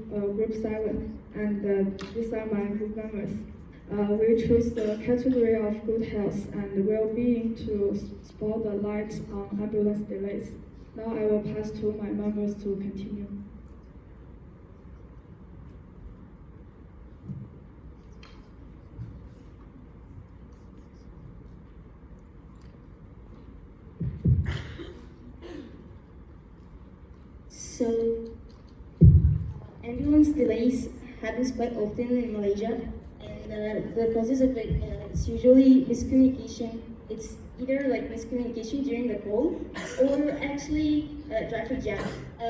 group 7, and these are my group members. We choose the category of good health and well-being to spot the light on ambulance delays. Now I will pass to my members to continue. So, ambulance delays happens quite often in Malaysia, and the causes of it it's usually miscommunication. It's either like miscommunication during the call, or actually traffic jam.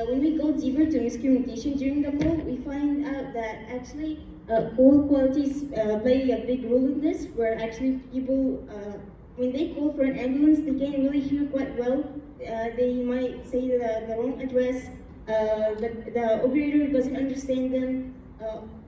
When we go deeper to miscommunication during the call, we find out that actually call qualities play a big role in this. Where actually people, when they call for an ambulance, they can really hear quite well. They might say the wrong address. The operator doesn't understand them,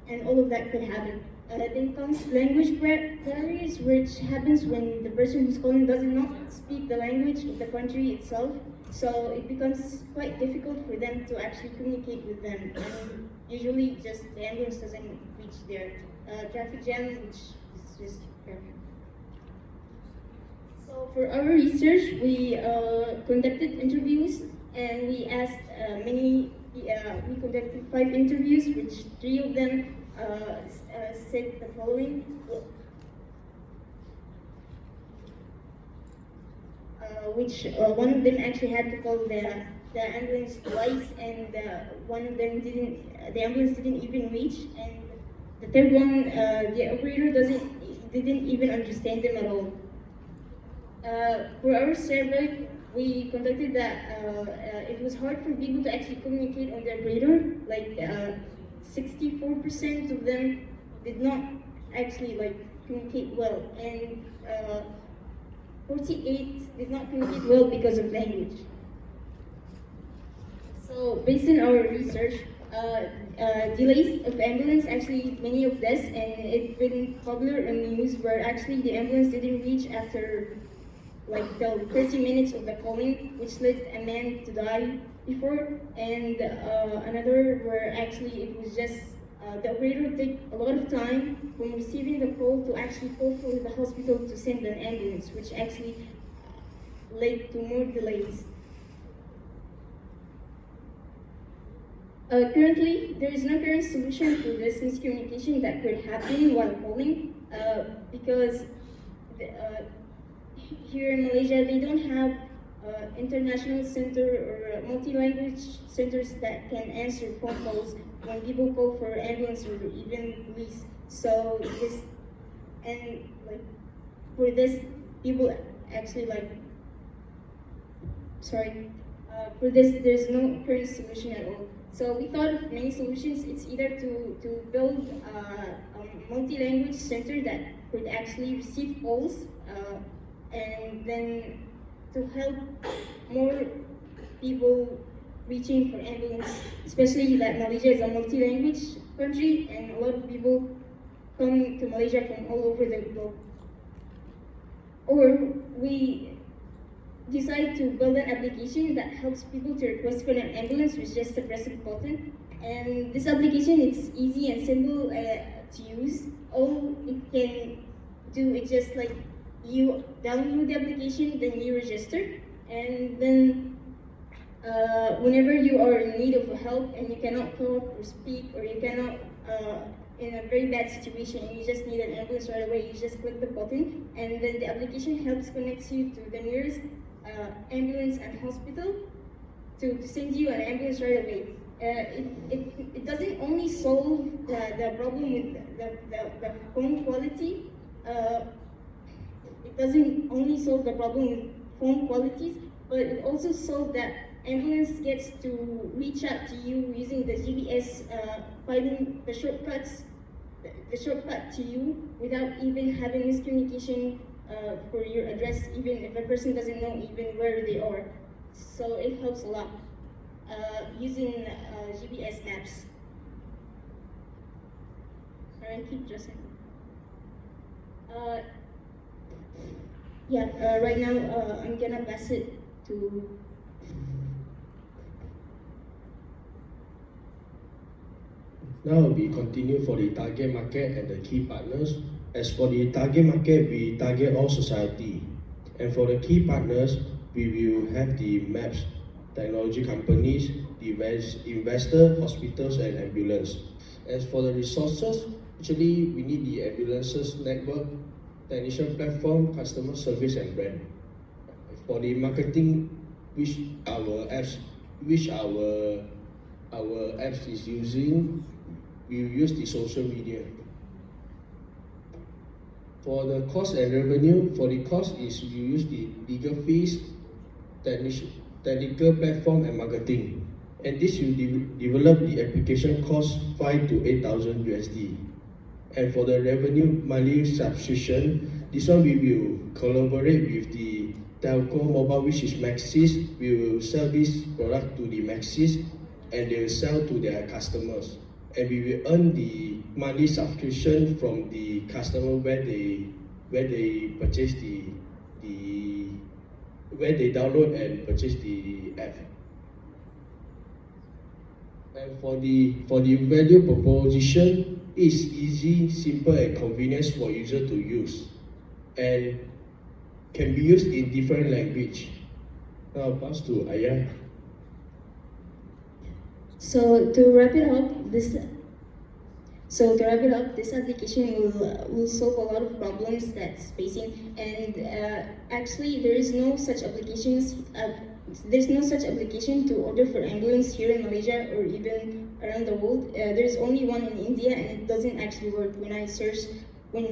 and all of that could happen. Then comes language barriers, which happens when the person who's calling does not speak the language of the country itself. So it becomes quite difficult for them to actually communicate with them, and usually just the ambulance doesn't reach there. Traffic jam, which is just perfect. So for our research, we conducted interviews, and we asked we conducted 5 interviews, which 3 of them said the following. One of them actually had to call the ambulance twice, and one of them the ambulance didn't even reach, and the third one, the operator didn't even understand them at all. For our survey, we conducted that it was hard for people to actually communicate on their operator. Like 64% of them did not actually communicate well, and 48 did not communicate well because of language. So based on our research, delays of ambulance, actually many of this, and it's been popular on news where actually the ambulance didn't reach after till 30 minutes of the calling, which led a man to die before, and another where actually it was just the operator would take a lot of time from receiving the call to actually call for the hospital to send an ambulance, which actually led to more delays. Currently, there is no current solution for this miscommunication that could happen while calling, because here in Malaysia, they don't have international center or multi-language centers that can answer phone calls when people call for ambulance or even police. So for this, people actually for this, there's no current solution at all. So we thought of many solutions. It's either to build a multi-language center that could actually receive calls, and then to help more people reaching for ambulance, especially that Malaysia is a multi-language country and a lot of people come to Malaysia from all over the globe. Or we decide to build an application that helps people to request for an ambulance with just a press of a button. And this application, it's easy and simple to use. All it can do is just you download the application, then you register, and then whenever you are in need of help and you cannot talk or speak, or you cannot in a very bad situation and you just need an ambulance right away, you just click the button, and then the application helps connect you to the nearest ambulance and hospital to send you an ambulance right away. It doesn't only solve the problem with the phone quality. It doesn't only solve the problem with phone qualities, but it also solves that ambulance gets to reach out to you using the GPS, finding the shortcut to you without even having miscommunication for your address, even if a person doesn't know even where they are. So it helps a lot using GPS maps. Sorry, keep addressing. Right now I'm gonna pass it to Now we continue for the target market and the key partners. As for the target market, we target all society. And for the key partners, we will have the maps, technology companies, the investor, hospitals, and ambulance. As for the resources, actually we need the ambulances network, technician platform, customer service, and brand. For the marketing, which our apps, which our apps is using, we use the social media. For the cost and revenue, for the cost is you use the legal fees, technical platform, and marketing. And this will develop the application cost 5 to 8,000 USD. And for the revenue monthly subscription, this one we will collaborate with the telco mobile, which is Maxis. We will sell this product to the Maxis and they will sell to their customers. And we will earn the monthly subscription from the customer where they purchase where they download and purchase the app. And for the value proposition, it's easy, simple, and convenience for user to use, and can be used in different language. Now I'll pass to Ayah. So to wrap it up, this application will solve a lot of problems that's facing, and actually there is no such applications. There's no such application to order for ambulance here in Malaysia or even around the world. There's only one in India, and it doesn't actually work. When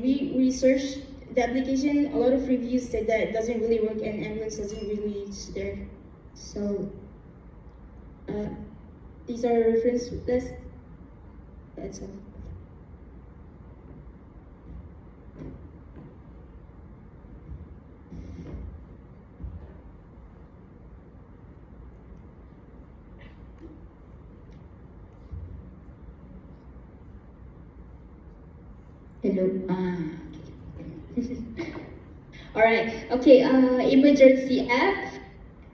we researched the application, a lot of reviews said that it doesn't really work and ambulance doesn't really reach there. So these are reference lists. That's all. Hello. All right. Okay. Emergency app.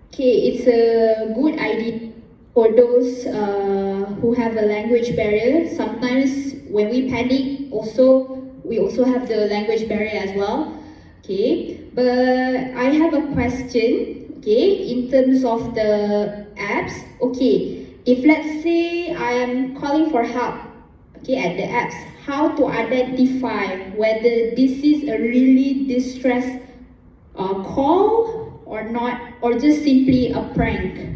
Okay, it's a good idea for those who have a language barrier. Sometimes when we panic, we also have the language barrier as well. Okay, but I have a question. Okay, in terms of the apps. Okay, if let's say I am calling for help. Okay, at the apps, how to identify whether this is a really distress call or not, or just simply a prank?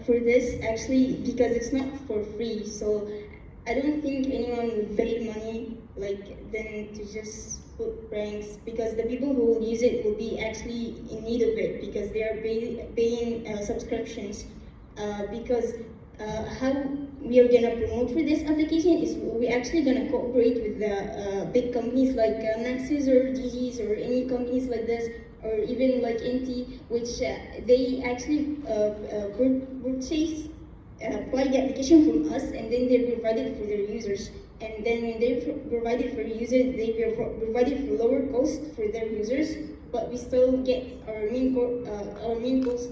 For this, actually, because it's not for free, so I don't think anyone would pay money then to just put pranks, because the people who will use it will be actually in need of it because they are paying subscriptions. Because how we are gonna promote for this application is we're actually gonna cooperate with the big companies like Maxis or DGs or any companies like this, or even like NT, which they actually purchase buy the application from us, and then they provide it for their users. And then when they provide it for users, they provide it for lower cost for their users, but we still get our main cost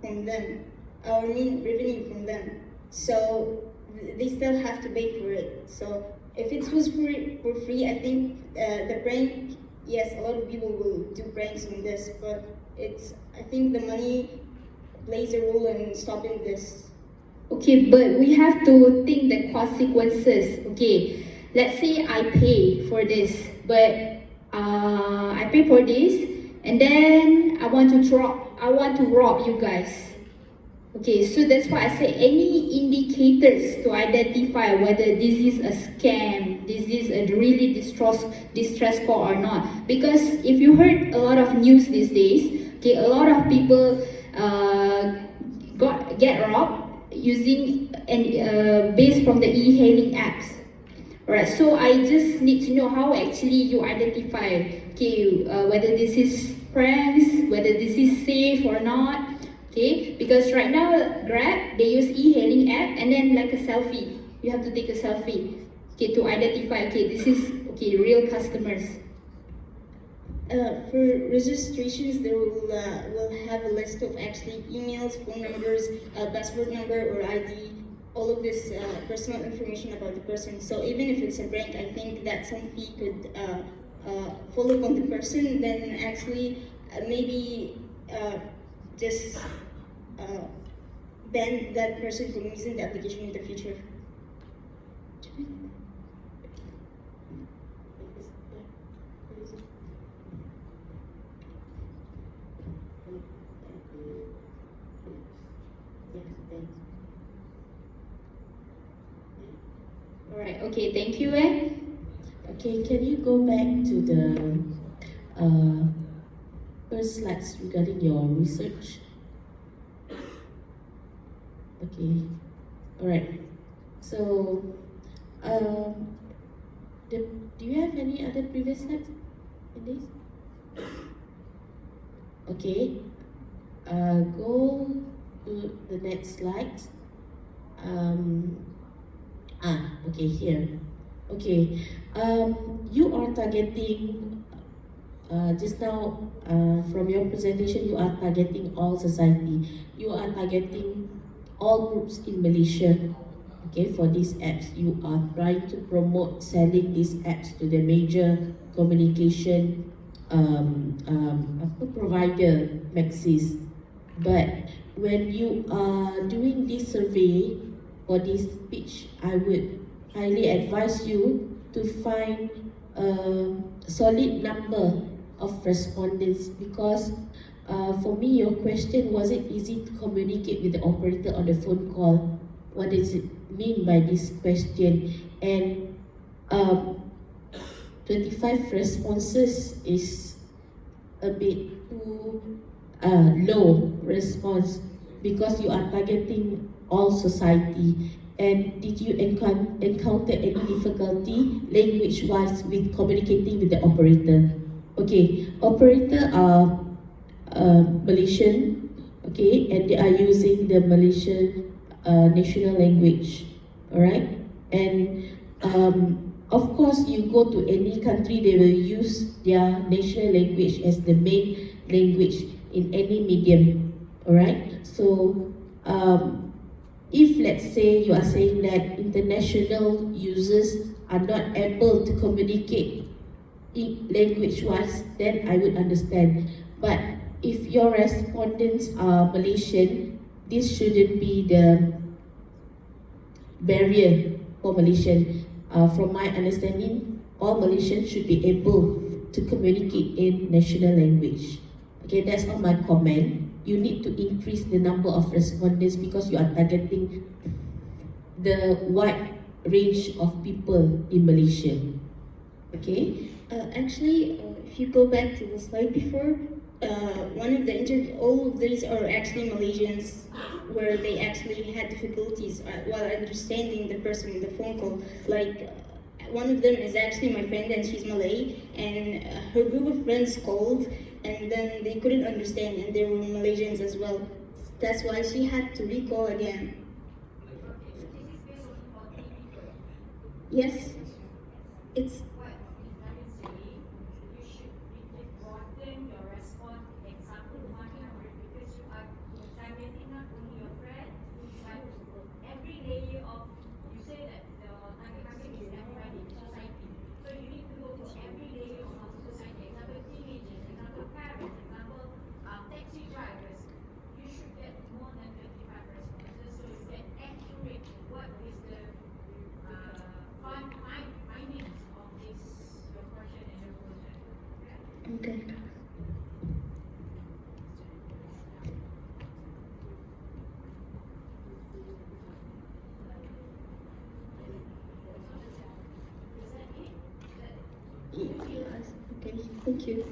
from them, our main revenue from them. So they still have to pay for it. So if it was for free, I think the prank, yes, a lot of people will do pranks on this, but I think the money plays a role in stopping this. Okay, but we have to think the consequences. Okay, let's say I pay for this, but I pay for this, and then I want to rob you guys. Okay, so that's why I say any indicators to identify whether this is a scam, this is a really distress call or not. Because if you heard a lot of news these days, okay, a lot of people get robbed using and based from the e-hailing apps. Alright, so I just need to know how actually you identify, okay, whether this is pranks, whether this is safe or not. Okay, because right now Grab, they use e-hailing app and then like a selfie. You have to take a selfie, okay, to identify, okay, this is real customers. For registrations, there will have a list of actually emails, phone numbers, password number or ID, all of this personal information about the person. So even if it's a prank, I think that some fee could fall upon the person, then actually maybe just uh, ban that person from using the application in the future. Alright, okay, thank you. Okay, can you go back to the first slides regarding your research? Okay, alright. So, do you have any other previous slides in this? Okay, go to the next slide. Okay, here. Okay, you are targeting, just now from your presentation, you are targeting all society. You are targeting all groups in Malaysia. Okay, for these apps, you are trying to promote selling these apps to the major communication provider, Maxis. But when you are doing this survey for this pitch, I would highly advise you to find a solid number of respondents, because for me, your question, was it easy to communicate with the operator on the phone call? What does it mean by this question? And 25 responses is a bit too low response, because you are targeting all society. And did you encounter any difficulty language-wise with communicating with the operator? Okay, operator are Malaysian, okay, and they are using the Malaysian national language, alright? And of course, you go to any country, they will use their national language as the main language in any medium, alright? So, if let's say you are saying that international users are not able to communicate in language-wise, then I would understand. But if your respondents are Malaysian, this shouldn't be the barrier for Malaysian. From my understanding, all Malaysians should be able to communicate in national language. Okay, that's all my comment. You need to increase the number of respondents because you are targeting the wide range of people in Malaysia. Okay? Actually, if you go back to the slide before, one of the all of these are actually Malaysians, where they actually had difficulties while understanding the person in the phone call. Like, one of them is actually my friend, and she's Malay, and her group of friends called, and then they couldn't understand, and they were Malaysians as well. That's why she had to recall again. Yes, it's. Okay. Okay, thank you.